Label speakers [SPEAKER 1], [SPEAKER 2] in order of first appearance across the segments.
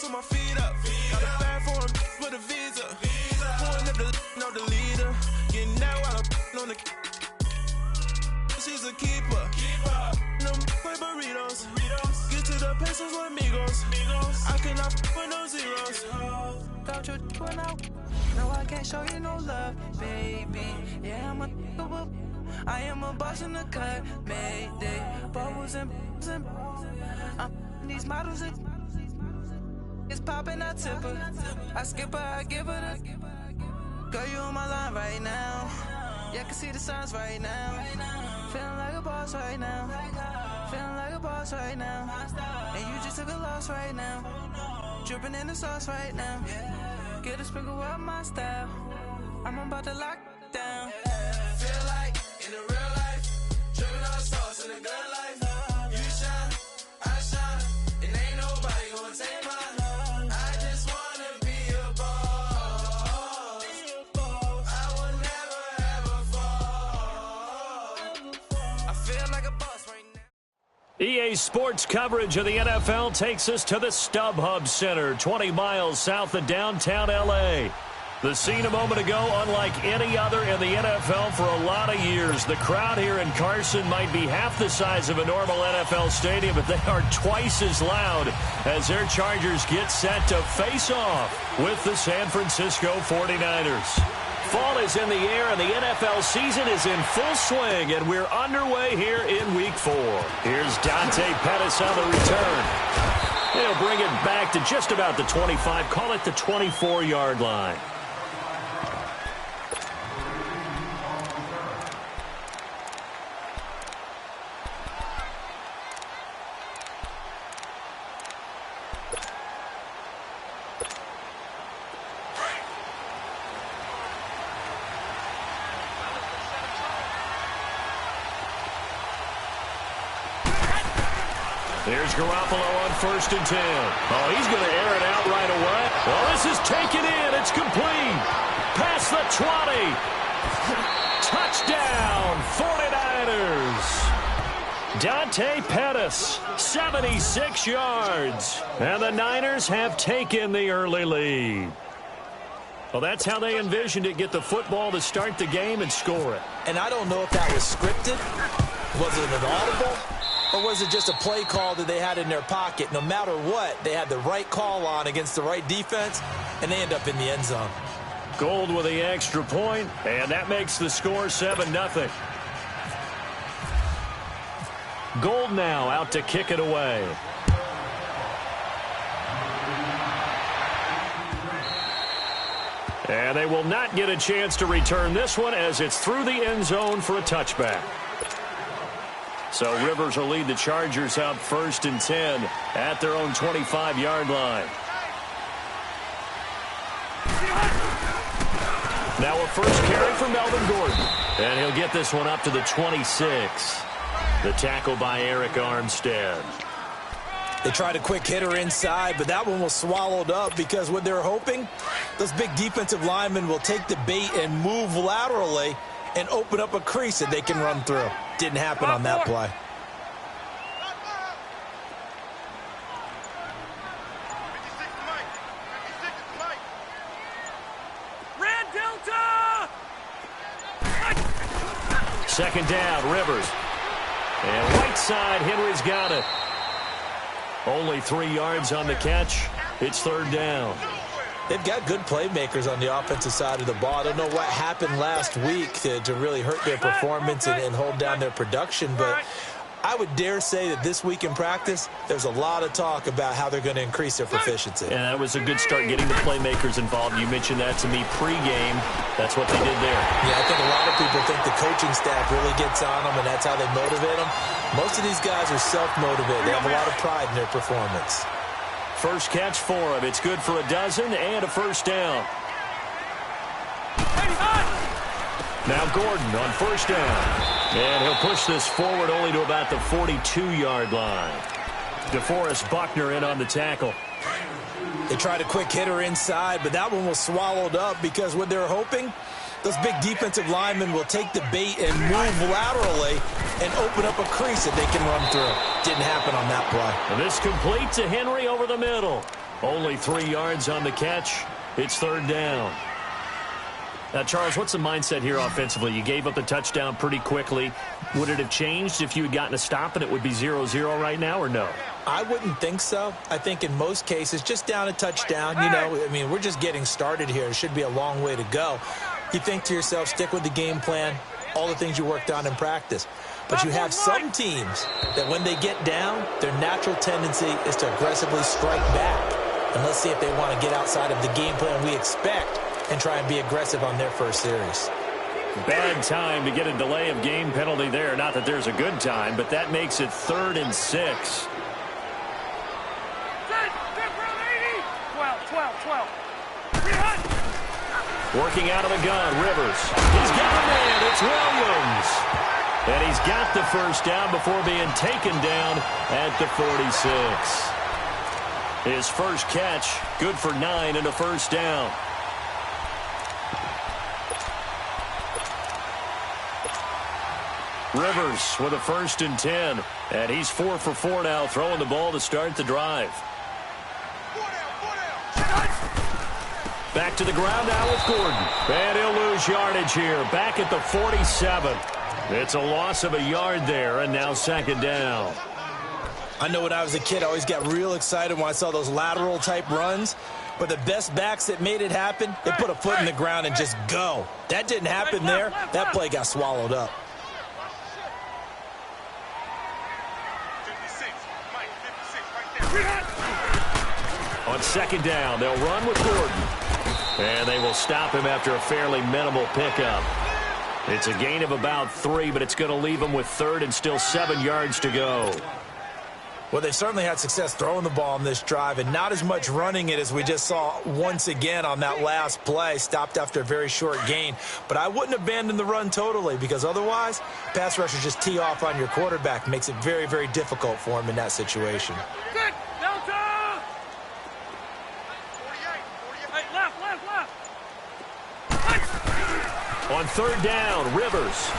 [SPEAKER 1] put my feet up. Got a bag for him with a visa. Pulling up the leader. Getting that while I'm on the. She's a keeper. No play burritos. Get to the pesos with amigos. I cannot with no zeros.
[SPEAKER 2] Got your one out. No, I can't show you no love, baby. Yeah, I am a boss in the cut. Mayday. Bubbles and these models. It's popping, I tip her. I skip her, I give her the. Girl, you on my line right now. Yeah, I can see the signs right now. Feeling like a boss right now. Feeling like a boss right now. And you just took a loss right now. Dripping in the sauce right now. Get a sprinkle up my style. I'm about to lock down.
[SPEAKER 1] Feel like in the real life, dripping on sauce in the good life. You shine, I shine, and ain't nobody gonna take mine. I just wanna be a boss. I will never ever fall.
[SPEAKER 2] I feel like a boss right now.
[SPEAKER 3] EA Sports coverage of the NFL takes us to the StubHub Center, 20 miles south of downtown L.A. The scene a moment ago, unlike any other in the NFL for a lot of years. The crowd here in Carson might be half the size of a normal NFL stadium, but they are twice as loud as their Chargers get set to face off with the San Francisco 49ers. Fall is in the air, and the NFL season is in full swing, and we're underway here in Week 4. Here's Dante Pettis on the return. He'll bring it back to just about the 25, call it the 24-yard line. Here's Garoppolo on 1st and 10. Oh, he's going to air it out right away. Well, this is taken in. It's complete. Past the 20. Touchdown, 49ers. Dante Pettis, 76 yards. And the Niners have taken the early lead. Well, that's how they envisioned it, get the football to start the game and score it.
[SPEAKER 4] And I don't know if that was scripted. Was it an audible? Or was it just a play call that they had in their pocket? No matter what, they had the right call on against the right defense, and they end up in the end zone.
[SPEAKER 3] Gold with the extra point, and that makes the score 7-0. Gold now out to kick it away. And they will not get a chance to return this one as it's through the end zone for a touchback. So Rivers will lead the Chargers out 1st and 10 at their own 25-yard line. Now a first carry for Melvin Gordon. And he'll get this one up to the 26. The tackle by Eric Armstead.
[SPEAKER 4] They tried a quick hitter inside, but that one was swallowed up because what they're hoping, those big defensive linemen will take the bait and move laterally and open up a crease that they can run through. Didn't happen on that play.
[SPEAKER 3] Second down, Rivers. And right side, Henry's got it. Only 3 yards on the catch. It's 3rd down.
[SPEAKER 4] They've got good playmakers on the offensive side of the ball. I don't know what happened last week to really hurt their performance and hold down their production, but I would dare say that this week in practice, there's a lot of talk about how they're going to increase their proficiency.
[SPEAKER 3] And that was a good start getting the playmakers involved. You mentioned that to me pregame. That's what they did there.
[SPEAKER 4] Yeah, I think a lot of people think the coaching staff really gets on them, and that's how they motivate them. Most of these guys are self-motivated. They have a lot of pride in their performance.
[SPEAKER 3] First catch for him. It's good for a dozen and a first down. Now Gordon on first down. And he'll push this forward only to about the 42-yard line. DeForest Buckner in on the tackle.
[SPEAKER 4] They tried a quick hitter inside, but that one was swallowed up because what they're hoping, those big defensive linemen will take the bait and move laterally and open up a crease that they can run through. Didn't happen on that play.
[SPEAKER 3] And this complete to Henry over the middle. Only 3 yards on the catch. It's third down. Now, Charles, what's the mindset here offensively? You gave up the touchdown pretty quickly. Would it have changed if you had gotten a stop and it would be 0-0 right now, or no?
[SPEAKER 4] I wouldn't think so. I think in most cases, just down a touchdown, you know, I mean, we're just getting started here. It should be a long way to go. You think to yourself, stick with the game plan, all the things you worked on in practice. But you have some teams that when they get down, their natural tendency is to aggressively strike back. And let's see if they want to get outside of the game plan we expect and try and be aggressive on their first series.
[SPEAKER 3] Bad time to get a delay of game penalty there. Not that there's a good time, but that makes it 3rd and 6.
[SPEAKER 5] 12.
[SPEAKER 3] Working out of the gun, Rivers. He's got a man. It's Williams. And he's got the first down before being taken down at the 46. His first catch, good for 9 and a first down. Rivers with a 1st and 10. And he's 4 for 4 now, throwing the ball to start the drive. Back to the ground now with Gordon. And he'll lose yardage here. Back at the 47. It's a loss of a yard there, and now 2nd down.
[SPEAKER 4] I know when I was a kid, I always got real excited when I saw those lateral-type runs. But the best backs that made it happen, they put a foot in the ground and just go. That didn't happen there. That play got swallowed up.
[SPEAKER 5] 56, Mike, 56, right there.
[SPEAKER 3] On 2nd down, they'll run with Gordon. And they will stop him after a fairly minimal pickup. It's a gain of about 3, but it's going to leave him with 3rd and still 7 yards to go.
[SPEAKER 4] Well, they've certainly had success throwing the ball on this drive and not as much running it as we just saw once again on that last play, stopped after a very short gain. But I wouldn't abandon the run totally because otherwise, pass rushers just tee off on your quarterback. Makes it very, very difficult for him in that situation.
[SPEAKER 5] Good. Delta! 48. Hey, left.
[SPEAKER 3] On 3rd down, Rivers.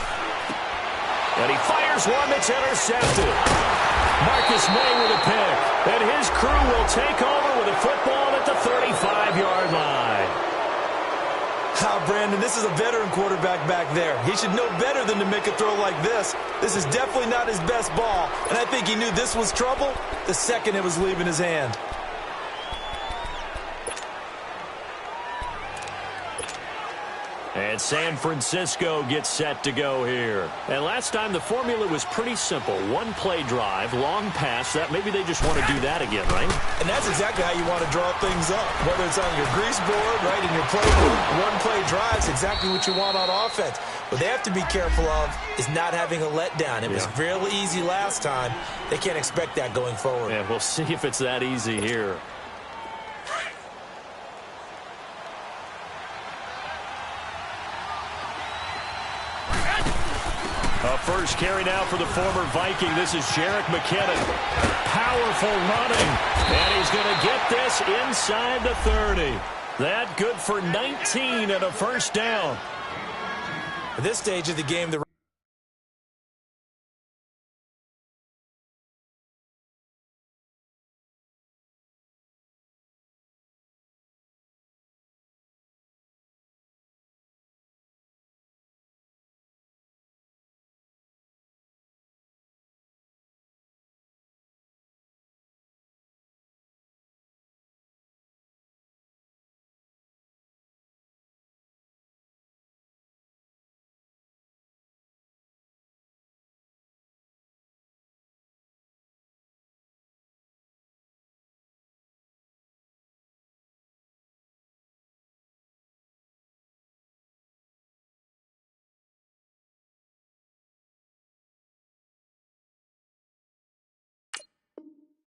[SPEAKER 3] And he fires one that's intercepted. Marcus May with a pick. And his crew will take over with a football at the 35-yard line.
[SPEAKER 4] Brandon, this is a veteran quarterback back there. He should know better than to make a throw like this. This is definitely not his best ball. And I think he knew this was trouble the second it was leaving his hand.
[SPEAKER 3] And San Francisco gets set to go here. And last time the formula was pretty simple. 1-play drive, long pass. That maybe they just want to do that again, right?
[SPEAKER 4] And that's exactly how you want to draw things up. Whether it's on your grease board, right, in your playbook, 1-play drives, exactly what you want on offense. What they have to be careful of is not having a letdown. It was real easy last time. They can't expect that going forward.
[SPEAKER 3] And we'll see if it's that easy here. First carry now for the former Viking. This is Jerick McKinnon. Powerful running. And he's going to get this inside the 30. That good for 19 and a first down.
[SPEAKER 4] At this stage of the game, the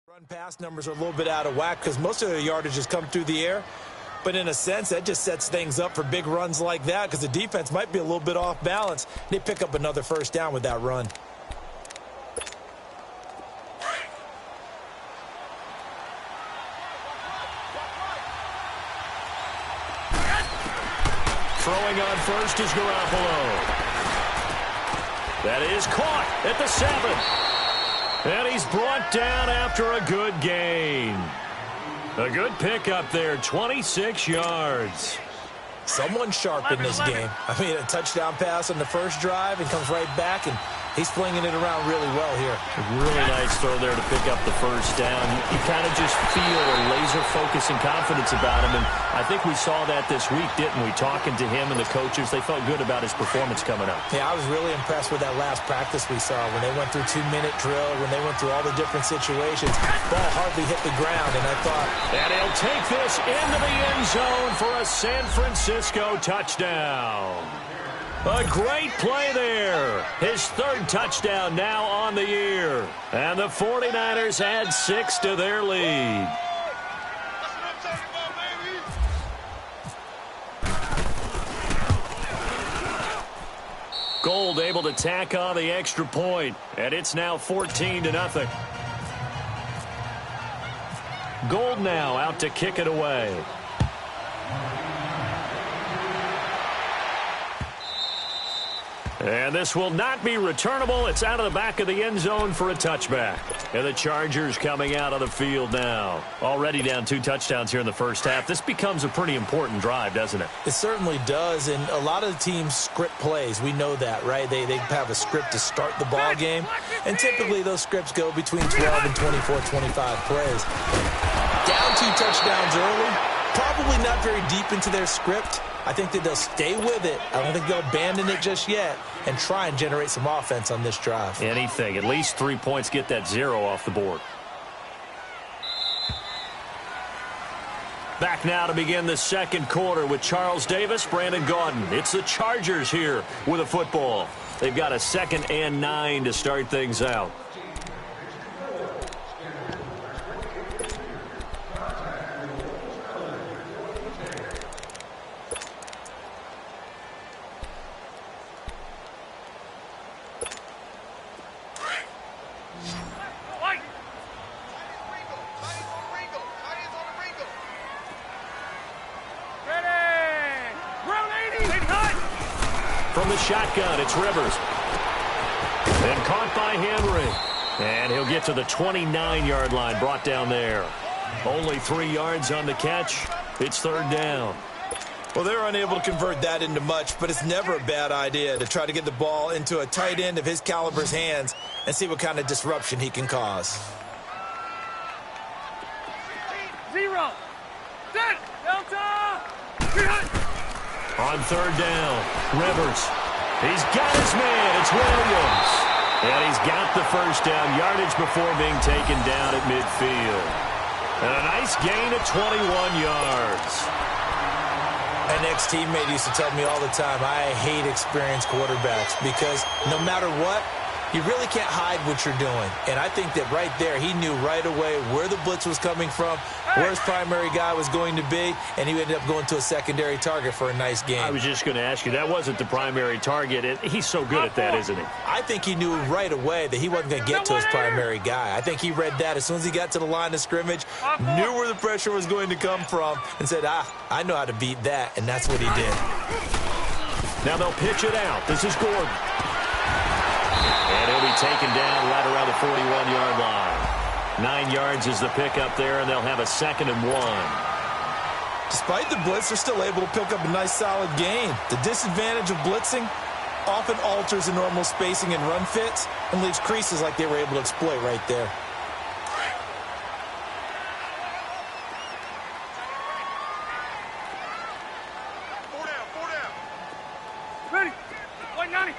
[SPEAKER 4] run pass numbers are a little bit out of whack because most of their yardage has come through the air. But in a sense, that just sets things up for big runs like that because the defense might be a little bit off balance. They pick up another first down with that run.
[SPEAKER 3] Throwing on first is Garoppolo. That is caught at the 7. And he's brought down after a good gain. A good pickup there, 26 yards.
[SPEAKER 4] Someone sharp in this game. I mean, a touchdown pass on the first drive and comes right back, and he's flinging it around really well here.
[SPEAKER 3] A really nice throw there to pick up the first down. You kind of just feel a laser focus and confidence about him, and I think we saw that this week, didn't we? Talking to him and the coaches, they felt good about his performance coming up.
[SPEAKER 4] Yeah, I was really impressed with that last practice we saw when they went through 2-minute drill, when they went through all the different situations. Ball hardly hit the ground, and I thought...
[SPEAKER 3] And he'll take this into the end zone for a San Francisco touchdown. A great play there. His third touchdown now on the year. And the 49ers add 6 to their lead. Gold able to tack on the extra point, and it's now 14-0. Gold now out to kick it away. And this will not be returnable. It's out of the back of the end zone for a touchback. And the Chargers coming out of the field now. Already down 2 touchdowns here in the first half. This becomes a pretty important drive, doesn't it?
[SPEAKER 4] It certainly does, and a lot of the teams script plays. We know that, right? They have a script to start the ball game, and typically those scripts go between 12 and 24, 25 plays. Down 2 touchdowns early, probably not very deep into their script. I think that they'll stay with it. I don't think they'll abandon it just yet and try and generate some offense on this drive.
[SPEAKER 3] Anything. At least 3 points, get that 0 off the board. Back now to begin the second quarter with Charles Davis, Brandon Gaudin. It's the Chargers here with a football. They've got a 2nd and 9 to start things out. From the shotgun, it's Rivers. And caught by Henry. And he'll get to the 29-yard line, brought down there. Only 3 yards on the catch. It's 3rd down.
[SPEAKER 4] Well, they're unable to convert that into much, but it's never a bad idea to try to get the ball into a tight end of his caliber's hands and see what kind of disruption he can cause.
[SPEAKER 5] 0. Set. Delta.
[SPEAKER 3] On 3rd down, Rivers. He's got his man. It's Williams. And he's got the first down yardage before being taken down at midfield. And a nice gain of 21 yards.
[SPEAKER 4] An ex-teammate used to tell me all the time, I hate experienced quarterbacks because no matter what, you really can't hide what you're doing. And I think that right there, he knew right away where the blitz was coming from, where his primary guy was going to be, and he ended up going to a secondary target for a nice game.
[SPEAKER 3] I was just going to ask you, that wasn't the primary target. He's so good at that, isn't he?
[SPEAKER 4] I think he knew right away that he wasn't going to get to his primary guy. I think he read that as soon as he got to the line of scrimmage, knew where the pressure was going to come from, and said, I know how to beat that, and that's what he did.
[SPEAKER 3] Now they'll pitch it out. This is Gordon. And he'll be taken down right around the 41-yard line. 9 yards is the pickup there, and they'll have a 2nd and 1.
[SPEAKER 4] Despite the blitz, they're still able to pick up a nice, solid gain. The disadvantage of blitzing often alters the normal spacing and run fits and leaves creases like they were able to exploit right there.
[SPEAKER 5] Ready. 190.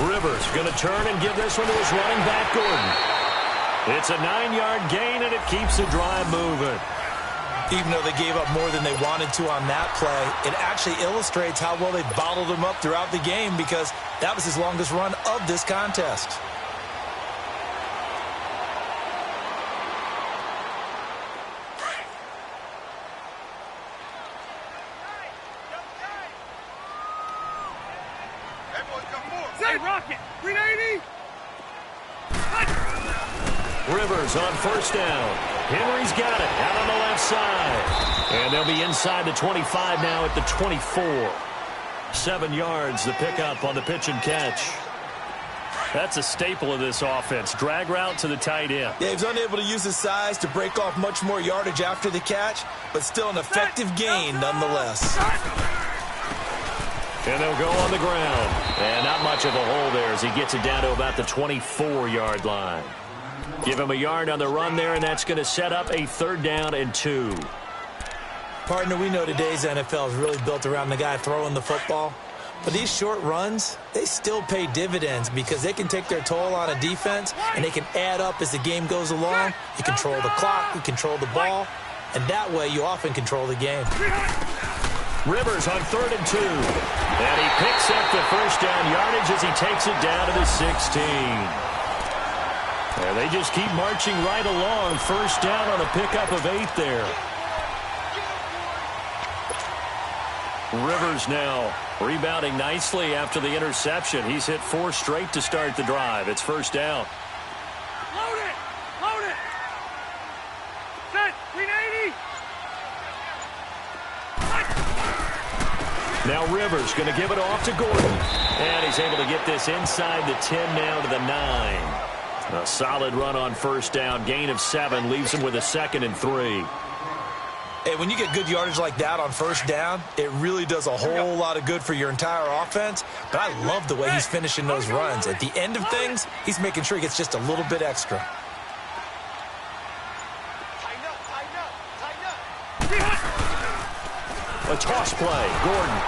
[SPEAKER 3] Rivers going to turn and give this one to his running back, Gordon. It's a 9-yard gain, and it keeps the drive moving.
[SPEAKER 4] Even though they gave up more than they wanted to on that play, it actually illustrates how well they bottled him up throughout the game because that was his longest run of this contest.
[SPEAKER 5] Say rocket. 380.
[SPEAKER 3] Rivers on 1st down. Henry's got it out on the left side. And they'll be inside the 25 now at the 24. 7 yards, the pickup on the pitch and catch. That's a staple of this offense. Drag route to the tight end.
[SPEAKER 4] Yeah, he's unable to use his size to break off much more yardage after the catch, but still an effective gain nonetheless.
[SPEAKER 3] And they'll go on the ground. And not much of a hole there as he gets it down to about the 24-yard line. Give him a yard on the run there, and that's going to set up a 3rd down and 2.
[SPEAKER 4] Partner, we know today's NFL is really built around the guy throwing the football. But these short runs, they still pay dividends because they can take their toll on a defense, and they can add up as the game goes along. You control the clock, you control the ball, and that way you often control the game.
[SPEAKER 3] Rivers on 3rd and 2. And he picks up the 1st down yardage as he takes it down to the 16. And they just keep marching right along. 1st down on a pickup of 8 there. Rivers now rebounding nicely after the interception. He's hit 4 straight to start the drive. It's 1st down.
[SPEAKER 5] Load it! Load it! Set! 380!
[SPEAKER 3] Now Rivers going to give it off to Gordon. And he's able to get this inside the 10 now to the 9. A solid run on 1st down. Gain of 7 leaves him with a 2nd and 3.
[SPEAKER 4] Hey, when you get good yardage like that on 1st down, it really does a whole lot of good for your entire offense. But I love the way he's finishing those runs. At the end of things, he's making sure he gets just a little bit extra.
[SPEAKER 3] A toss play. Gordon.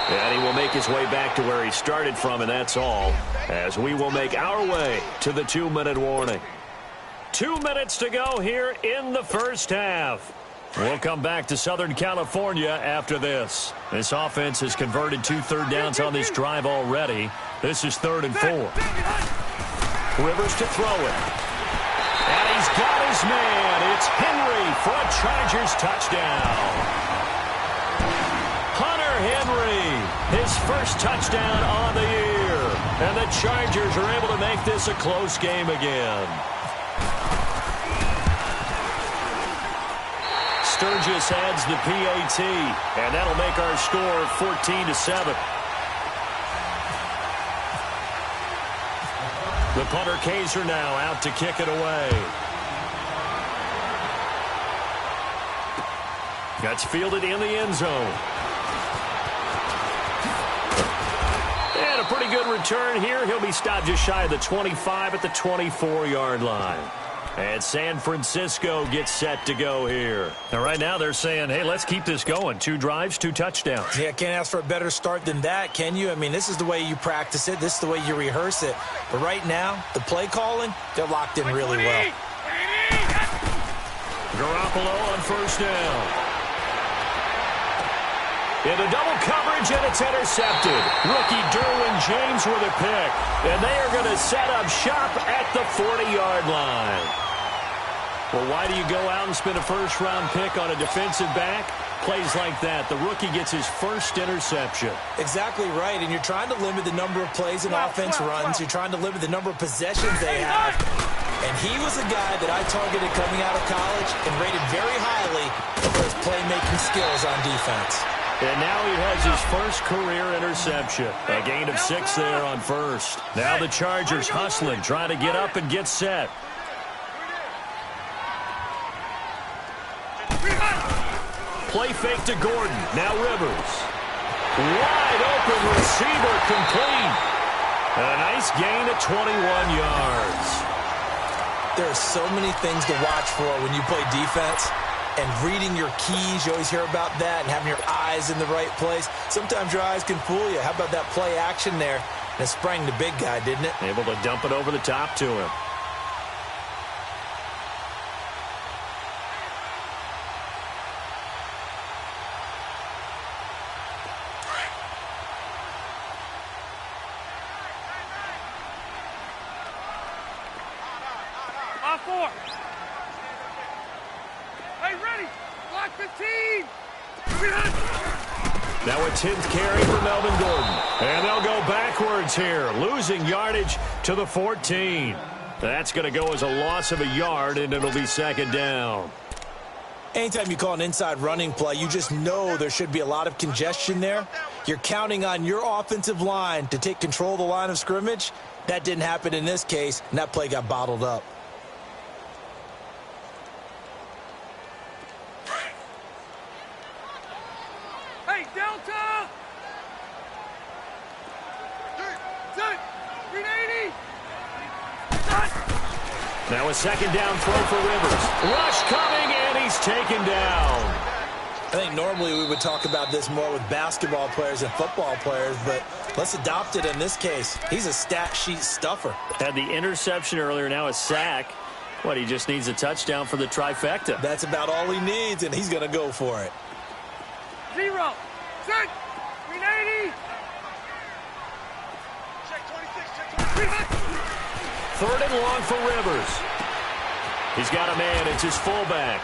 [SPEAKER 3] And he will make his way back to where he started from, and that's all. As we will make our way to the 2-minute warning. 2 minutes to go here in the 1st half. We'll come back to Southern California after this. This offense has converted 2 third downs on this drive already. This is 3rd and 4. Rivers to throw it. And he's got his man. It's Henry for a Chargers touchdown. Hunter Henry, his 1st touchdown on the year. And the Chargers are able to make this a close game again. Sturgis adds the PAT, and that'll make our score 14-7. The punter Kaiser now out to kick it away. That's fielded in the end zone. And a pretty good return here. He'll be stopped just shy of the 25 at the 24-yard line. And San Francisco gets set to go here. And right now they're saying, hey, let's keep this going. 2 drives, 2 touchdowns.
[SPEAKER 4] Yeah, can't ask for a better start than that, can you? I mean, this is the way you practice it. This is the way you rehearse it. But right now, the play calling, they're locked in really well.
[SPEAKER 3] Garoppolo on 1st down. Into double coverage, and it's intercepted. Rookie Derwin James with a pick. And they are going to set up shop at the 40-yard line. Well, why do you go out and spend a 1st-round pick on a defensive back? Plays like that. The rookie gets his 1st interception.
[SPEAKER 4] Exactly right, and you're trying to limit the number of plays and offense runs. You're trying to limit the number of possessions they have. And he was a guy that I targeted coming out of college and rated very highly for his playmaking skills on defense.
[SPEAKER 3] And now he has his 1st career interception. A gain of 6 there on 1st. Now the Chargers hustling, trying to get up and get set. Play fake to Gordon. Now Rivers. Wide open receiver complete. And a nice gain at 21 yards.
[SPEAKER 4] There are so many things to watch for when you play defense. And reading your keys, you always hear about that, and having your eyes in the right place. Sometimes your eyes can fool you. How about that play action there? And it sprang the big guy, didn't it?
[SPEAKER 3] Able to dump it over the top to him. Now a 10th carry for Melvin Gordon. And they'll go backwards here, losing yardage to the 14. That's going to go as a loss of a yard, and it'll be 2nd down.
[SPEAKER 4] Anytime you call an inside running play, you just know there should be a lot of congestion there. You're counting on your offensive line to take control of the line of scrimmage, That didn't happen in this case, and that play got bottled up.
[SPEAKER 5] Hey, Delta! Set! 380!
[SPEAKER 3] Now a second down throw for Rivers. Rush coming, and he's taken down.
[SPEAKER 4] I think normally we would talk about this more with basketball players and football players, but let's adopt it in this case. He's a stat sheet stuffer.
[SPEAKER 3] Had the interception earlier, now a sack. What, he just needs a touchdown for the trifecta.
[SPEAKER 4] That's about all he needs, and he's going to go for it.
[SPEAKER 5] 0. Set! 380!
[SPEAKER 3] Third and long for Rivers. He's got a man. It's his fullback.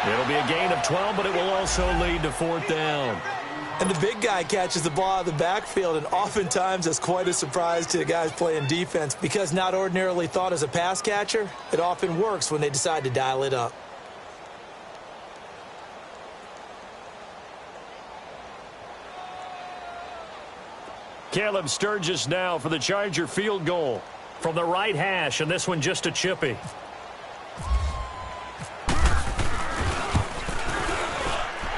[SPEAKER 3] It'll be a gain of 12, but it will also lead to fourth down.
[SPEAKER 4] And the big guy catches the ball out of the backfield, and oftentimes that's quite a surprise to the guys playing defense because not ordinarily thought as a pass catcher, it often works when they decide to dial it up.
[SPEAKER 3] Caleb Sturgis now for the Charger field goal from the right hash, and this one just a chippy.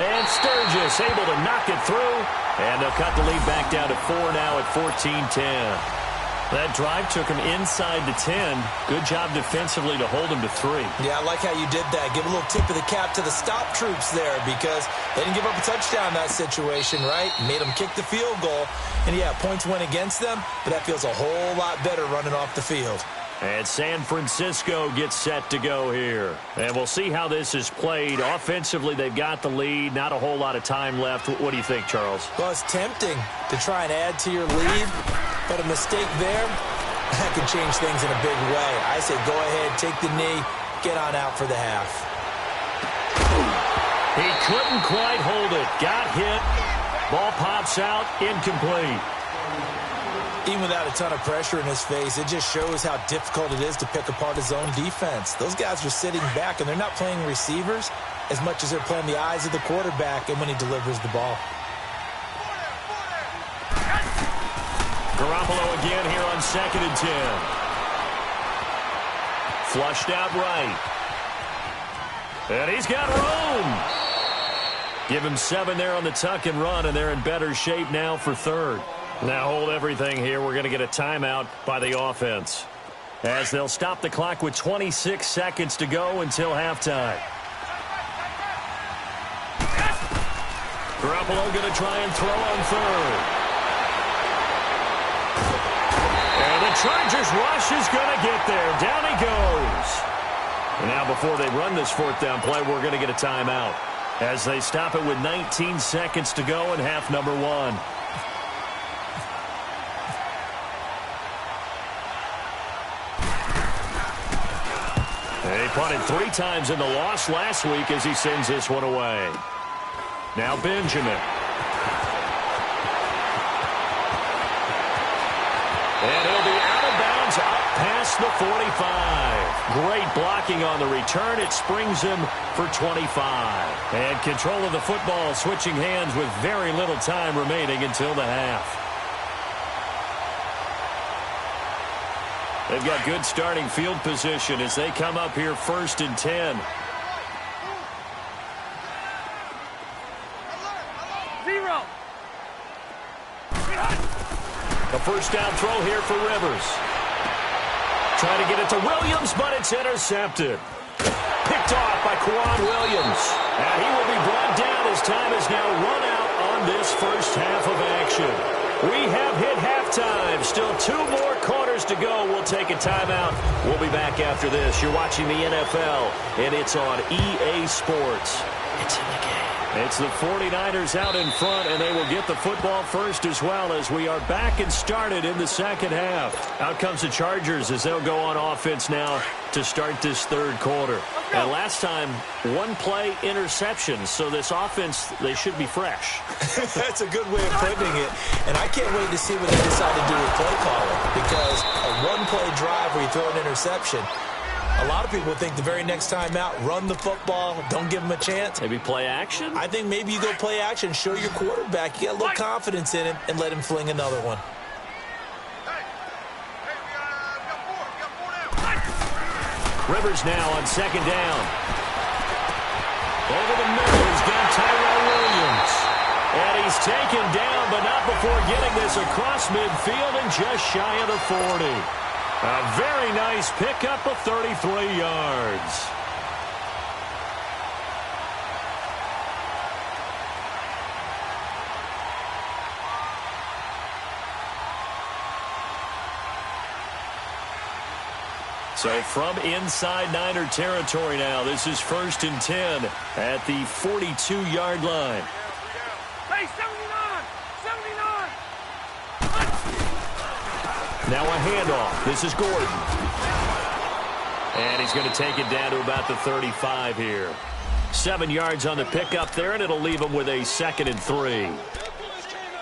[SPEAKER 3] And Sturgis able to knock it through, and they'll cut the lead back down to 4 now at 14-10. That drive took him inside the 10. Good job defensively to hold him to 3.
[SPEAKER 4] Yeah, I like how you did that. Give a little tip of the cap to the stop troops there because they didn't give up a touchdown in that situation, right? Made them kick the field goal. And, yeah, points went against them, but that feels a whole lot better running off the field.
[SPEAKER 3] And San Francisco gets set to go here. And we'll see how this is played. Offensively, they've got the lead. Not a whole lot of time left. What do you think, Charles?
[SPEAKER 4] Well, it's tempting to try and add to your lead, but a mistake there, that can change things in a big way. I say go ahead, take the knee, get on out for the half.
[SPEAKER 3] He couldn't quite hold it. Got hit. Ball pops out, incomplete.
[SPEAKER 4] Even without a ton of pressure in his face, it just shows how difficult it is to pick apart his own defense. Those guys are sitting back, and they're not playing receivers as much as they're playing the eyes of the quarterback and when he delivers the ball.
[SPEAKER 3] Garoppolo again here on 2nd and 10. Flushed out right. And he's got room. Give him 7 there on the tuck and run, and they're in better shape now for 3rd. Now hold everything here. We're going to get a timeout by the offense as they'll stop the clock with 26 seconds to go until halftime. Garoppolo going to try and throw on 3rd. And the Chargers rush is going to get there. Down he goes. And now before they run this 4th down play, we're going to get a timeout as they stop it with 19 seconds to go in half number 1. He punted 3 times in the loss last week as he sends this one away. Now Benjamin. And he'll be out of bounds up past the 45. Great blocking on the return. It springs him for 25. And control of the football switching hands with very little time remaining until the half. They've got good starting field position as they come up here 1st and 10.
[SPEAKER 5] 0.
[SPEAKER 3] The first down throw here for Rivers. Trying to get it to Williams, but it's intercepted. Picked off by Quan Williams. And he will be brought down as time is now run out on this first half of action. We have hit halftime. Still 2 more quarters to go. We'll take a timeout. We'll be back after this. You're watching the NFL, and it's on EA Sports. It's in the game. It's the 49ers out in front, and they will get the football first as well as we are back and started in the second half. Out comes the Chargers as they'll go on offense now to start this 3rd quarter. And last time, 1 play interception, so this offense, they should be fresh.
[SPEAKER 4] That's a good way of putting it. And I can't wait to see what they decide to do with play calling because a 1-play drive where you throw an interception, a lot of people think the very next time out, run the football, don't give them a chance.
[SPEAKER 3] Maybe play action?
[SPEAKER 4] I think maybe you go play action, show your quarterback, you got a little confidence in him, and let him fling another one.
[SPEAKER 3] Rivers now on second down. Over the middle, he's got Tyrell Williams. And he's taken down, but not before getting this across midfield and just shy of the 40. A very nice pickup of 33 yards. So from inside Niner territory now, this is 1st and 10 at the 42-yard line.
[SPEAKER 5] Hey, 79! 79!
[SPEAKER 3] Now a handoff. This is Gordon. And he's going to take it down to about the 35 here. 7 yards on the pickup there, and it'll leave him with a 2nd and 3.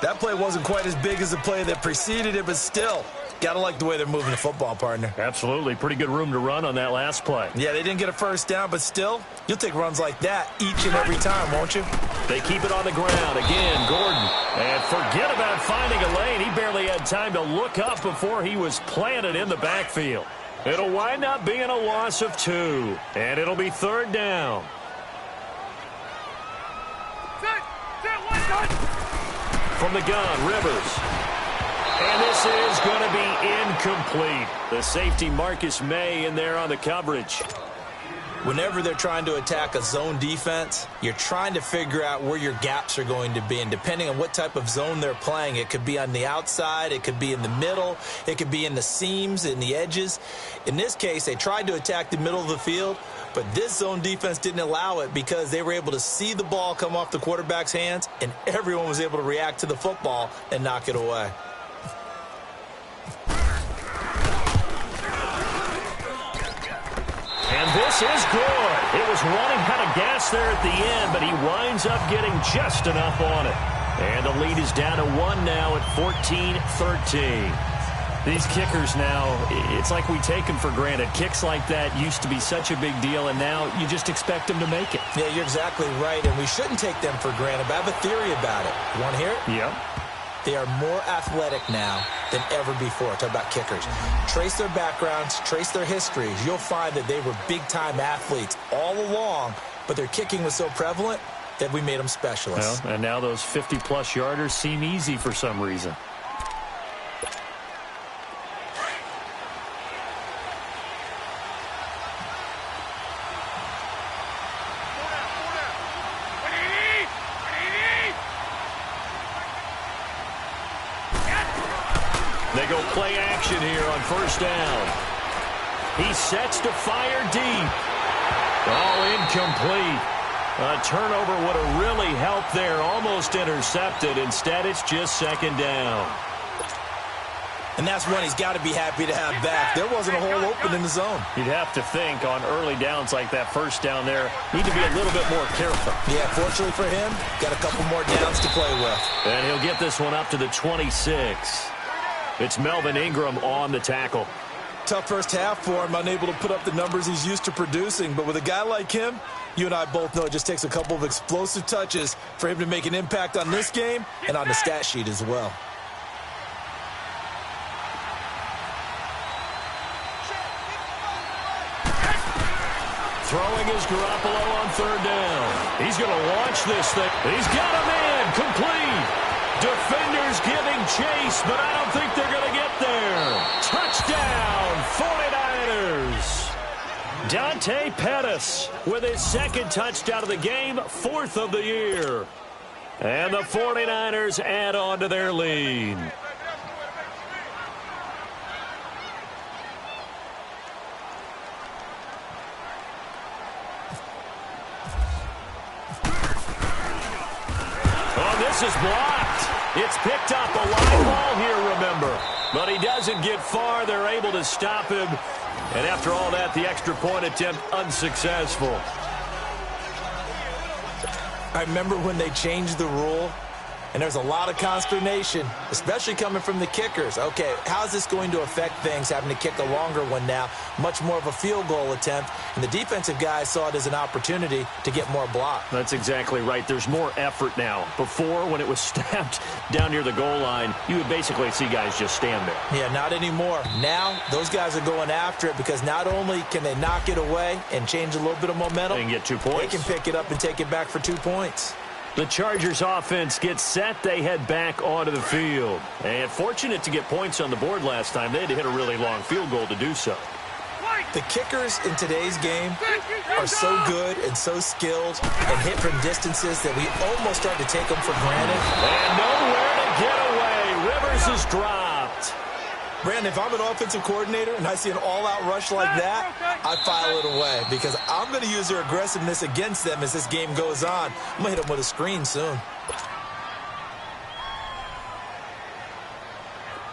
[SPEAKER 4] That play wasn't quite as big as the play that preceded it, but still, gotta like the way they're moving the football, partner.
[SPEAKER 3] Absolutely. Pretty good room to run on that last play.
[SPEAKER 4] Yeah, they didn't get a first down, but still, you'll take runs like that each and every time, won't you?
[SPEAKER 3] They keep it on the ground. Again, Gordon. And forget about finding a lane. He barely had time to look up before he was planted in the backfield. It'll wind up being a loss of 2. And it'll be 3rd down. From the gun, Rivers. And this is going to be incomplete. The safety Marcus May in there on the coverage.
[SPEAKER 4] Whenever they're trying to attack a zone defense, you're trying to figure out where your gaps are going to be. And depending on what type of zone they're playing, it could be on the outside, it could be in the middle, it could be in the seams, in the edges. In this case, they tried to attack the middle of the field, but this zone defense didn't allow it because they were able to see the ball come off the quarterback's hands, and everyone was able to react to the football and knock it away.
[SPEAKER 3] And this is good. It was running out of gas there at the end, but he winds up getting just enough on it. And the lead is down to 1 now at 14-13. These kickers now, it's like we take them for granted. Kicks like that used to be such a big deal, and now you just expect them to make it.
[SPEAKER 4] Yeah, you're exactly right, and we shouldn't take them for granted. But I have a theory about it. You want to hear it?
[SPEAKER 3] Yep.
[SPEAKER 4] They are more athletic now than ever before. Talk about kickers. Trace their backgrounds, trace their histories. You'll find that they were big-time athletes all along, but their kicking was so prevalent that we made them specialists.
[SPEAKER 3] Well, and now those 50-plus yarders seem easy for some reason. They go play action here on 1st down. He sets to fire deep. Oh, incomplete. A turnover would have really helped there. Almost intercepted. Instead, it's just 2nd down.
[SPEAKER 4] And that's one he's got to be happy to have back. There wasn't a hole open in the zone.
[SPEAKER 3] You'd have to think on early downs like that 1st down there, need to be a little bit more careful.
[SPEAKER 4] Yeah, fortunately for him, got a couple more downs to play with.
[SPEAKER 3] And he'll get this one up to the 26. It's Melvin Ingram on the tackle.
[SPEAKER 4] Tough first half for him, unable to put up the numbers he's used to producing. But with a guy like him, you and I both know it just takes a couple of explosive touches for him to make an impact on this game and on the stat sheet as well.
[SPEAKER 3] Throwing is Garoppolo on 3rd down. He's going to launch this thing. He's got a man complete. Defenders giving chase, but I don't think they're going to get there. Touchdown, 49ers. Dante Pettis with his 2nd touchdown of the game, 4th of the year. And the 49ers add on to their lead. Oh, this is blocked. It's picked up, a line ball here, remember. But he doesn't get far. They're able to stop him. And after all that, the extra point attempt unsuccessful.
[SPEAKER 4] I remember when they changed the rule and there's a lot of consternation, especially coming from the kickers. Okay, how's this going to affect things, having to kick a longer one now, much more of a field goal attempt, and the defensive guys saw it as an opportunity to get more block.
[SPEAKER 3] That's exactly right. There's more effort now. Before, when it was snapped down near the goal line, you would basically see guys just stand there.
[SPEAKER 4] Yeah, not anymore. Now, those guys are going after it because not only can they knock it away and change a little bit of momentum,
[SPEAKER 3] and get 2 points.
[SPEAKER 4] they can pick it up and take it back for 2 points.
[SPEAKER 3] The Chargers offense gets set. They head back onto the field. And fortunate to get points on the board last time. They had to hit a really long field goal to do so.
[SPEAKER 4] The kickers in today's game are so good and so skilled and hit from distances that we almost start to take them for granted.
[SPEAKER 3] And nowhere to get away. Rivers is dropped.
[SPEAKER 4] Brandon, if I'm an offensive coordinator and I see an all-out rush like that, I file it away because I'm going to use their aggressiveness against them as this game goes on. I'm going to hit them with a screen soon.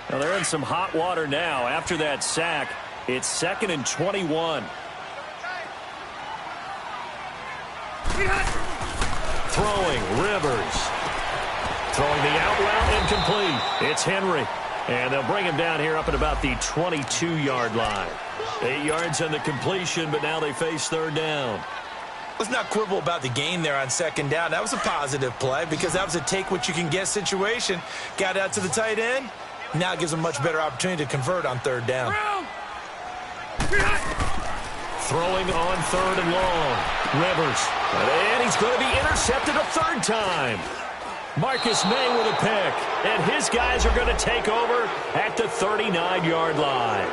[SPEAKER 3] Now they're in some hot water now. After that sack, it's 2nd and 21. Throwing, Rivers. Throwing the out route, incomplete. It's Henry. And they'll bring him down here up at about the 22-yard line. 8 yards on the completion, but now they face 3rd down.
[SPEAKER 4] Let's not quibble about the gain there on 2nd down. That was a positive play because that was a take-what-you-can-get situation. Got out to the tight end. Now it gives them a much better opportunity to convert on 3rd down.
[SPEAKER 3] Throwing on 3rd and long. Rivers. And he's going to be intercepted a 3rd time. Marcus May with a pick, and his guys are going to take over at the 39-yard line.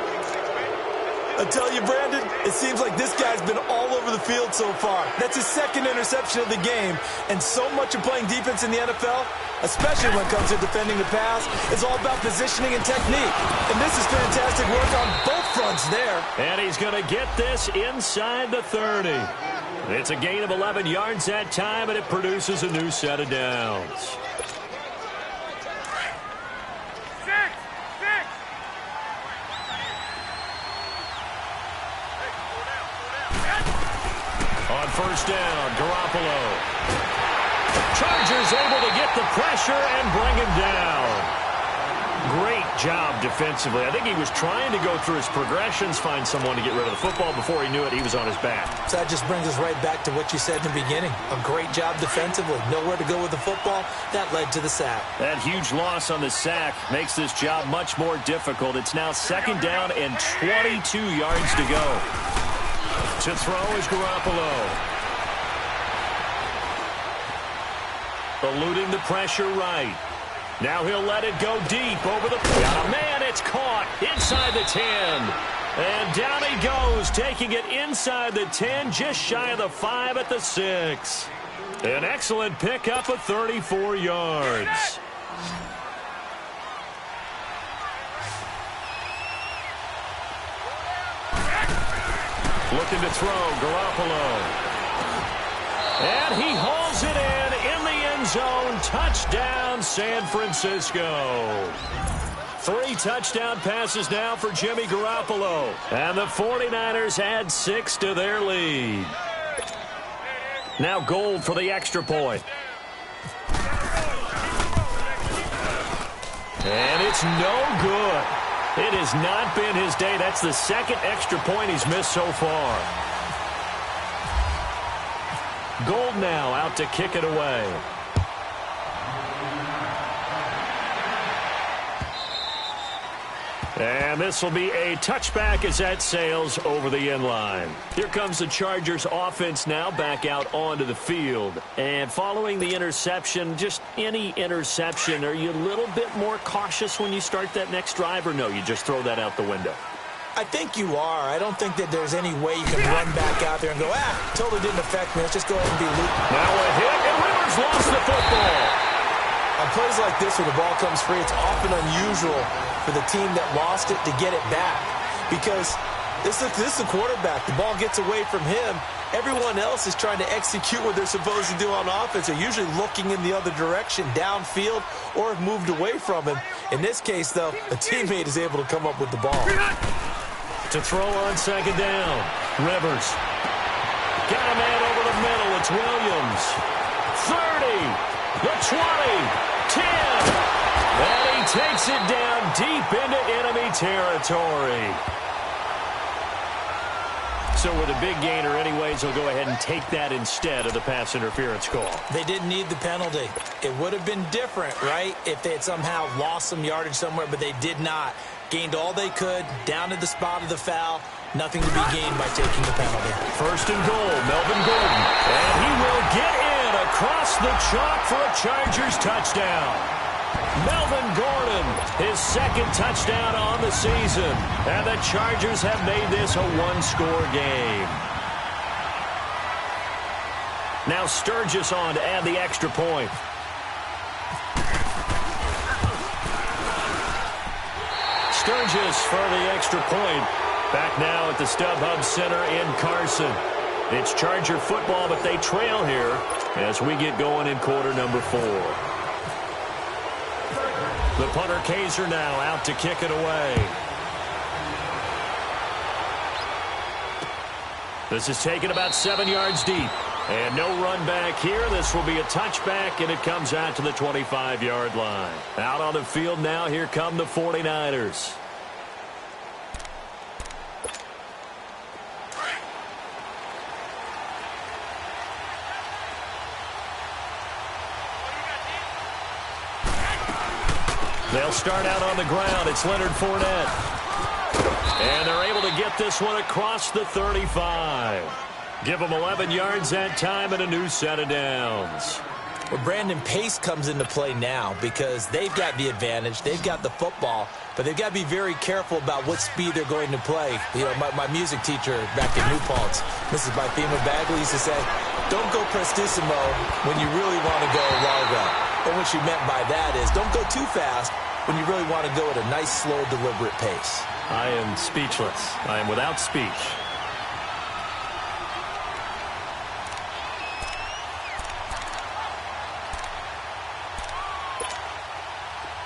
[SPEAKER 4] I tell you, Brandon, it seems like this guy's been all over the field so far. That's his 2nd interception of the game, and so much of playing defense in the NFL, especially when it comes to defending the pass, is all about positioning and technique. And this is fantastic work on both fronts there.
[SPEAKER 3] And he's going to get this inside the 30. It's a gain of 11 yards that time, and it produces a new set of downs. On 1st down, Garoppolo. Chargers able to get the pressure and bring him down. Great job defensively. I think he was trying to go through his progressions, find someone to get rid of the football. Before he knew it, he was on his back.
[SPEAKER 4] So that just brings us right back to what you said in the beginning. A great job defensively. Nowhere to go with the football. That led to the sack.
[SPEAKER 3] That huge loss on the sack makes this job much more difficult. It's now 2nd down and 22 yards to go. To throw is Garoppolo. Eluding the pressure right. Now he'll let it go deep over the... Got a man, it's caught inside the 10. And down he goes, taking it inside the 10, just shy of the 5 at the 6. An excellent pickup of 34 yards. Looking to throw, Garoppolo. And he hauls it in the end zone. Touchdown, San Francisco. 3 touchdown passes now for Jimmy Garoppolo. And the 49ers add 6 to their lead. Now Gold for the extra point. And it's no good. It has not been his day. That's the 2nd extra point he's missed so far. Gold now out to kick it away. And this will be a touchback as that sails over the end line. Here comes the Chargers offense now back out onto the field. And following the interception, just any interception, are you a little bit more cautious when you start that next drive, or no, you just throw that out the window?
[SPEAKER 4] I think you are. I don't think that there's any way you can run back out there and go, totally didn't affect me. Let's just go ahead and be looped.
[SPEAKER 3] Now a hit, and Rivers lost the football.
[SPEAKER 4] On plays like this where the ball comes free, it's often unusual for the team that lost it to get it back. Because this is the quarterback. The ball gets away from him. Everyone else is trying to execute what they're supposed to do on offense. They're usually looking in the other direction, downfield, or have moved away from him. In this case, though, a teammate is able to come up with the ball.
[SPEAKER 3] To throw on 2nd down, Rivers. Got a man over the middle. It's Williams. 30. The 20, 10, and he takes it down deep into enemy territory. So with a big gainer anyways, he'll go ahead and take that instead of the pass interference call.
[SPEAKER 4] They didn't need the penalty. It would have been different, right, if they had somehow lost some yardage somewhere, but they did not. Gained all they could, down to the spot of the foul. Nothing to be gained by taking the penalty.
[SPEAKER 3] First and goal, Melvin Gordon. And he will get in across the chalk for a Chargers touchdown. Melvin Gordon, his second touchdown on the season. And the Chargers have made this a one-score game. Now Sturgis on to add the extra point. Sturgis for the extra point. Back now at the StubHub Center in Carson. It's Charger football, but they trail here as we get going in quarter number 4. The punter Kaiser now out to kick it away. This is taken about 7 yards deep. And no run back here. This will be a touchback, and it comes out to the 25-yard line. Out on the field now, here come the 49ers. They'll start out on the ground. It's Leonard Fournette. And they're able to get this one across the 35. Give them 11 yards that time and a new set of downs.
[SPEAKER 4] Well, Brandon, pace comes into play now because they've got the advantage. They've got the football, but they've got to be very careful about what speed they're going to play. You know, my music teacher back in New Paltz, Mrs. Bythema Bagley, used to say, don't go prestissimo when you really want to go largo. And what she meant by that is don't go too fast when you really want to go at a nice, slow, deliberate pace.
[SPEAKER 3] I am speechless. I am without speech.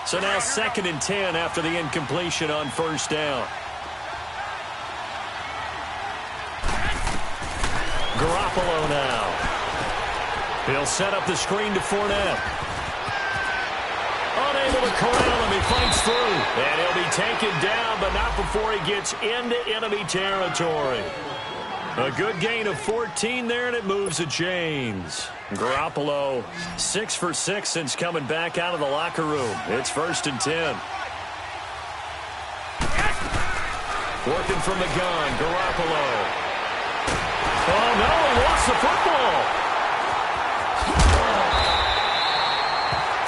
[SPEAKER 3] So now 2nd and 10 after the incompletion on first down. Garoppolo now. He'll set up the screen to Fournette. Unable to corral him. He fights through. And he'll be taken down, but not before he gets into enemy territory. A good gain of 14 there, and it moves the chains. Garoppolo, 6 for 6 since coming back out of the locker room. It's 1st and 10. Working from the gun, Garoppolo. Oh, no, he lost the football.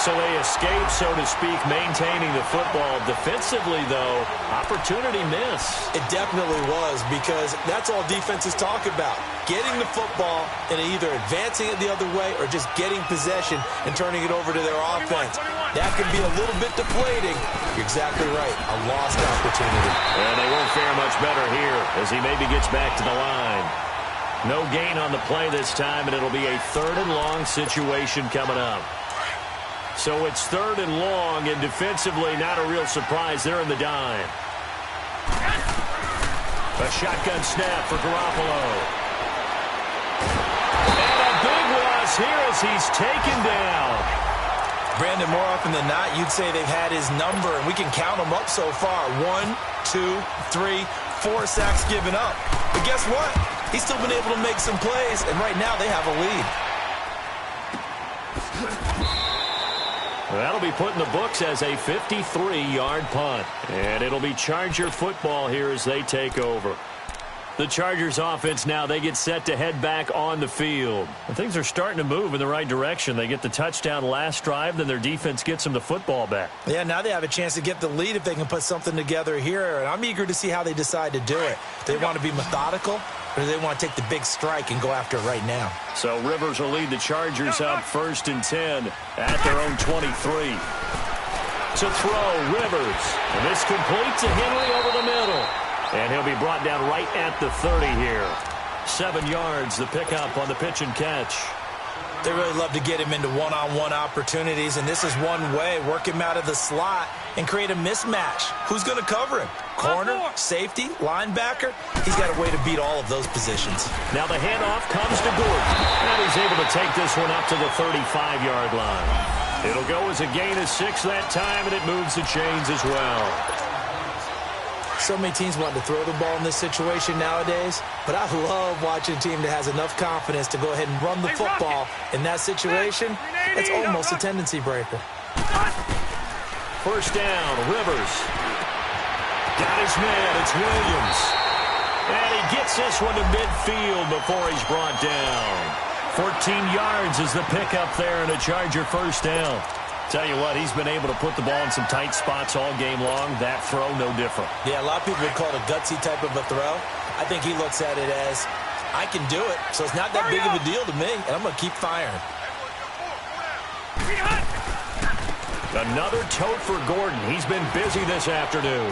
[SPEAKER 3] So they escape, so to speak, maintaining the football. Defensively, though, opportunity miss.
[SPEAKER 4] It definitely was, because that's all defenses talk about. Getting the football and either advancing it the other way or just getting possession and turning it over to their offense. That can be a little bit deflating. You're exactly right. A lost opportunity.
[SPEAKER 3] And they won't fare much better here as he maybe gets back to the line. No gain on the play this time, and it'll be a 3rd and long situation coming up. So it's 3rd and long, and defensively not a real surprise. They're in the dime. A shotgun snap for Garoppolo. And a big loss here as he's taken down.
[SPEAKER 4] Brandon, more often than not, you'd say they've had his number, and we can count them up so far. 1, 2, 3, 4 sacks given up. But guess what? He's still been able to make some plays, and right now they have a lead.
[SPEAKER 3] That'll be put in the books as a 53-yard punt. And it'll be Charger football here as they take over. The Chargers offense now, they get set to head back on the field. And things are starting to move in the right direction. They get the touchdown last drive, then their defense gets them the football back.
[SPEAKER 4] Yeah, now they have a chance to get the lead if they can put something together here. And I'm eager to see how they decide to do it. Do they want to be methodical, or do they want to take the big strike and go after it right now?
[SPEAKER 3] So Rivers will lead the Chargers up 1st and 10 at their own 23. To throw, Rivers. And this complete to Henry over the middle. And he'll be brought down right at the 30 here. 7 yards, the pickup on the pitch and catch.
[SPEAKER 4] They really love to get him into one-on-one opportunities, and this is one way. Work him out of the slot and create a mismatch. Who's going to cover him? corner, safety, linebacker. He's got a way to beat all of those positions.
[SPEAKER 3] Now the handoff comes to Gordon. And he's able to take this one up to the 35-yard line. It'll go as a gain of 6 that time, and it moves the chains as well.
[SPEAKER 4] So many teams want to throw the ball in this situation nowadays, but I love watching a team that has enough confidence to go ahead and run the football in that situation. It's almost a tendency breaker.
[SPEAKER 3] First down, Rivers. Got his man, it's Williams. And he gets this one to midfield before he's brought down. 14 yards is the pickup there and a Charger first down. Tell you what, he's been able to put the ball in some tight spots all game long. That throw, no different.
[SPEAKER 4] Yeah, a lot of people would call it a gutsy type of a throw. I think he looks at it as, I can do it, so it's not that big of a deal to me, and I'm going to keep firing.
[SPEAKER 3] Another tote for Gordon. He's been busy this afternoon.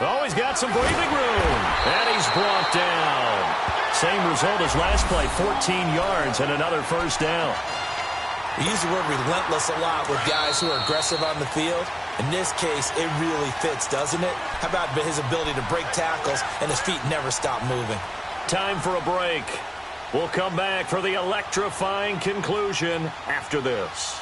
[SPEAKER 3] Oh, he's got some breathing room. And he's brought down. Same result as last play, 14 yards and another first down.
[SPEAKER 4] We use the word relentless a lot with guys who are aggressive on the field. In this case, it really fits, doesn't it? How about his ability to break tackles and his feet never stop moving?
[SPEAKER 3] Time for a break. We'll come back for the electrifying conclusion after this.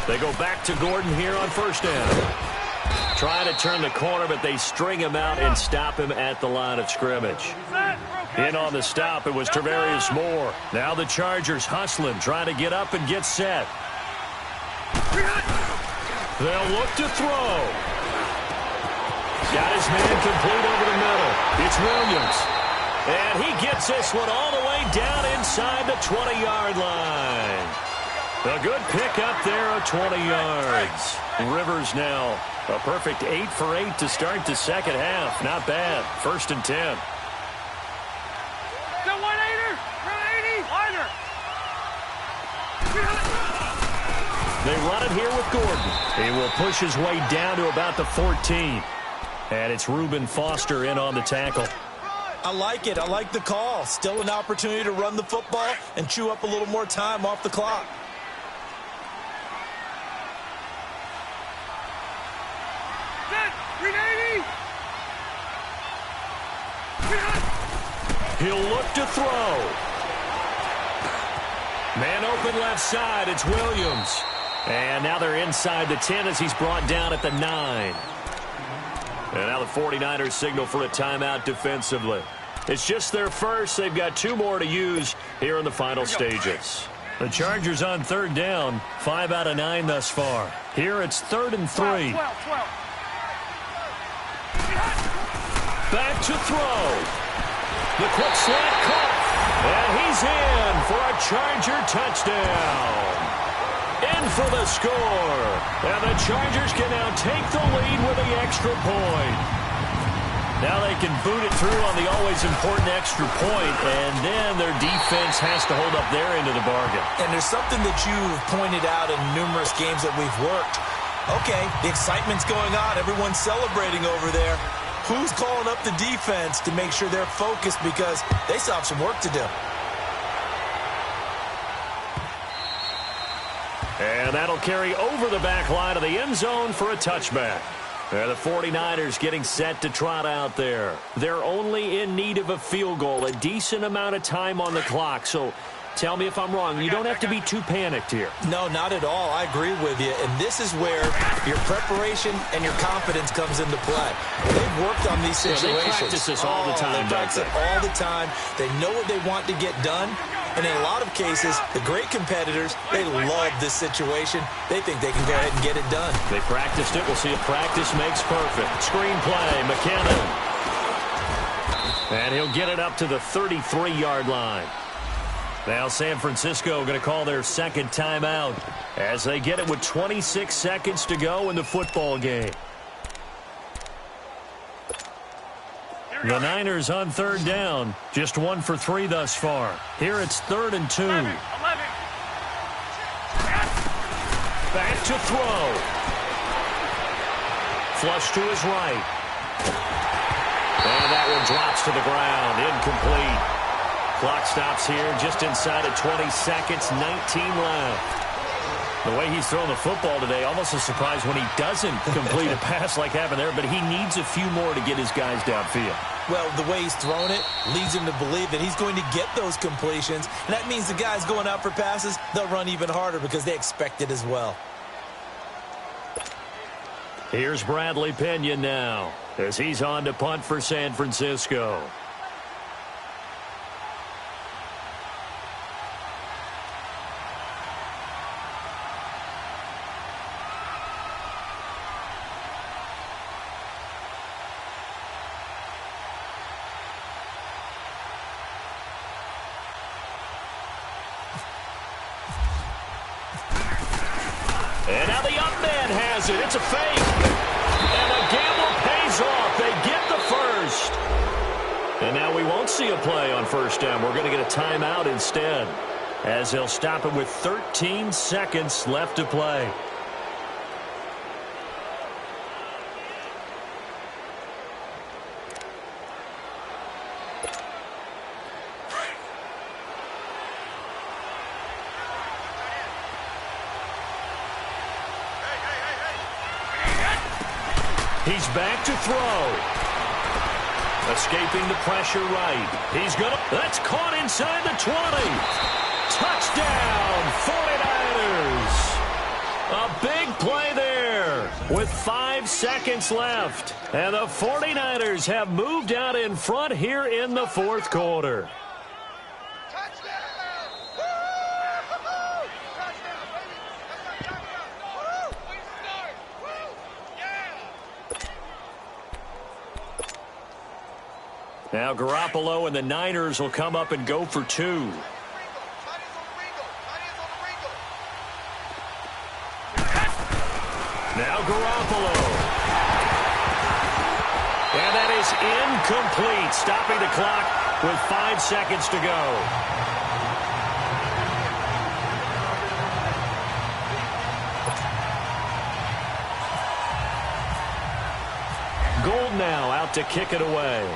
[SPEAKER 3] They go back to Gordon here on first down. Trying to turn the corner, but they string him out and stop him at the line of scrimmage. In on the stop, it was Travarius Moore. Now the Chargers hustling, trying to get up and get set. They'll look to throw. Got his man complete over the middle. It's Williams. And he gets this one all the way down inside the 20-yard line. A good pick up there of 20 yards. Rivers now a perfect 8 for 8 to start the second half. Not bad. First and 10.
[SPEAKER 5] Still 180. 180.
[SPEAKER 3] They run it here with Gordon. He will push his way down to about the 14. And it's Reuben Foster in on the tackle.
[SPEAKER 4] I like it. I like the call. Still an opportunity to run the football and chew up a little more time off the clock.
[SPEAKER 3] He'll look to throw. Man open left side. It's Williams. And now they're inside the 10 as he's brought down at the 9. And now the 49ers signal for a timeout defensively. It's just their first. They've got 2 more to use here in the final stages. The Chargers on third down. 5 out of 9 thus far. Here it's 3rd and 3.
[SPEAKER 5] 12.
[SPEAKER 3] Back to throw. The quick slant caught. And he's in for a Charger touchdown. In for the score. And the Chargers can now take the lead with the extra point. Now they can boot it through on the always important extra point, and then their defense has to hold up their end of the bargain.
[SPEAKER 4] And there's something that you've pointed out in numerous games that we've worked. Okay, the excitement's going on. Everyone's celebrating over there. Who's calling up the defense to make sure they're focused because they still have some work to do?
[SPEAKER 3] And that'll carry over the back line of the end zone for a touchback. And the 49ers getting set to trot out there. They're only in need of a field goal, a decent amount of time on the clock. So tell me if I'm wrong. You don't have to be too panicked here.
[SPEAKER 4] No, not at all. I agree with you. And this is where your preparation and your confidence comes into play. They've worked on these situations.
[SPEAKER 3] They practice this all the time,
[SPEAKER 4] they practice it all the time. They know what they want to get done. And in a lot of cases, the great competitors, they love this situation. They think they can go ahead and get it done.
[SPEAKER 3] They practiced it. We'll see if practice makes perfect. Screen play, McKinnon. And he'll get it up to the 33-yard line. Now San Francisco going to call their second timeout as they get it with 26 seconds to go in the football game. The Niners on third down. Just 1 for 3 thus far. Here it's 3rd and 2.
[SPEAKER 5] 11.
[SPEAKER 3] Back to throw. Flush to his right. And that one drops to the ground. Incomplete. Clock stops here just inside of 20 seconds. 19 left. The way he's throwing the football today, almost a surprise when he doesn't complete a pass like happened there, but he needs a few more to get his guys downfield.
[SPEAKER 4] Well, the way he's thrown it leads him to believe that he's going to get those completions, and that means the guys going out for passes, they'll run even harder because they expect it as well.
[SPEAKER 3] Here's Bradley Pena now as he's on to punt for San Francisco. And now the up man has it. It's a fake. And a gamble pays off. They get the first. And now we won't see a play on first down. We're going to get a timeout instead, as they'll stop it with 13 seconds left to play. He's back to throw. Escaping the pressure right. He's going to... That's caught inside the 20. Touchdown, 49ers. A big play there with 5 seconds left. And the 49ers have moved out in front here in the fourth quarter. Now Garoppolo and the Niners will come up and go for 2. Now Garoppolo. And that is incomplete, stopping the clock with 5 seconds to go. Gould now out to kick it away.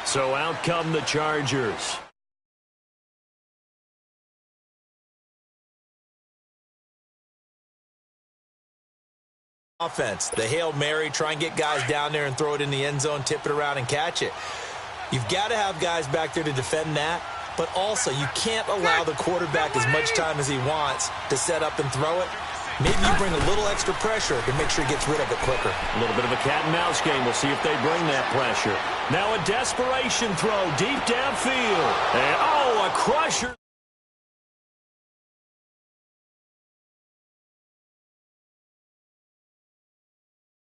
[SPEAKER 3] So out come the Chargers.
[SPEAKER 4] Offense, the Hail Mary, try and get guys down there and throw it in the end zone, tip it around and catch it. You've got to have guys back there to defend that, but also you can't allow the quarterback as much time as he wants to set up and throw it. Maybe you bring a little extra pressure to make sure he gets rid of it quicker.
[SPEAKER 3] A little bit of a cat and mouse game. We'll see if they bring that pressure. Now a desperation throw deep downfield. And, oh, a crusher.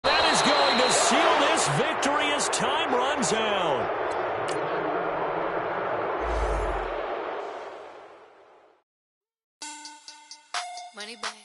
[SPEAKER 3] That is going to seal this victory as time runs out.
[SPEAKER 6] Money back.